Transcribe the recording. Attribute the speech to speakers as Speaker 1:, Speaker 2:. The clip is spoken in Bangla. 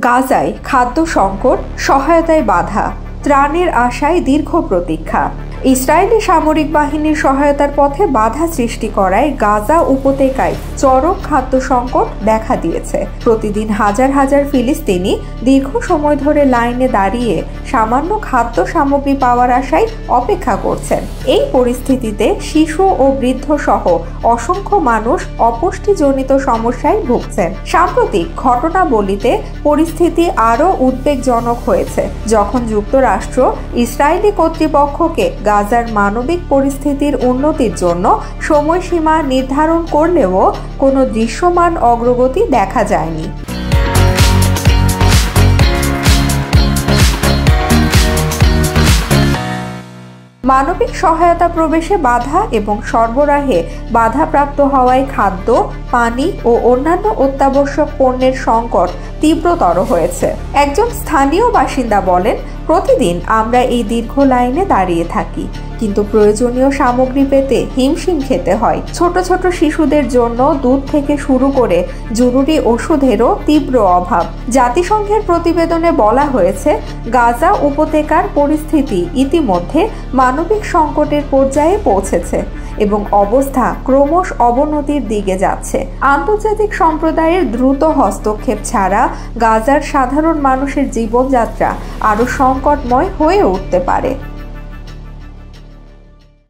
Speaker 1: গাজায় খাদ্য সংকট, সহায়তায় বাধা, ত্রাণের আশায় দীর্ঘ প্রতীক্ষা। ইসরায়েলি সামরিক বাহিনীর সহায়তার পথে বাধা সৃষ্টি করায় গাজা উপত্যকায় চরম খাদ্য সংকট দেখা দিয়েছে। প্রতিদিন হাজার হাজার ফিলিস্তিনি দীর্ঘ সময় ধরে লাইনে দাঁড়িয়ে সামান্য খাদ্য সামগ্রী পাওয়ার আশায় অপেক্ষা করছেন। এই পরিস্থিতিতে শিশু ও বৃদ্ধ সহ অসংখ্য মানুষ অপুষ্টিজনিত সমস্যায় ভুগছেন। সাম্প্রতিক ঘটনাবলিতে পরিস্থিতি আরও উদ্বেগজনক হয়েছে যখন যুক্তরাষ্ট্র ইসরায়েলি কর্তৃপক্ষকে গাজার মানবিক পরিস্থিতির উন্নতির জন্য সময়সীমা নির্ধারণ করলেও কোনো দৃশ্যমান অগ্রগতি দেখা যায়নি। মানবিক সহায়তা প্রবেশে বাধা এবং সরবরাহে বাধাপ্রাপ্ত হওয়ায় খাদ্য, পানি ও অন্যান্য অত্যাবশ্যক পণ্যের সংকট তীব্রতর হয়েছে। একজন স্থানীয় বাসিন্দা বলেন, প্রতিদিন আমরা এই দীর্ঘ লাইনে দাঁড়িয়ে থাকি, কিন্তু প্রয়োজনীয় সামগ্রী পেতে হিমশিম খেতে হয়। ছোট ছোট শিশুদের জন্য দুধ থেকে শুরু করে জরুরি ওষুধেরও তীব্র অভাব। জাতিসংঘের প্রতিবেদনে বলা হয়েছে, গাজা উপত্যকার পরিস্থিতি ইতিমধ্যে মানবিক সংকটের পর্যায়ে পৌঁছেছে এবং অবস্থা ক্রমশ অবনতির দিকে যাচ্ছে। আন্তর্জাতিক সম্প্রদায়ের দ্রুত হস্তক্ষেপ ছাড়া গাজার সাধারণ মানুষের জীবনযাত্রা আরও সংকটময় হয়ে উঠতে পারে।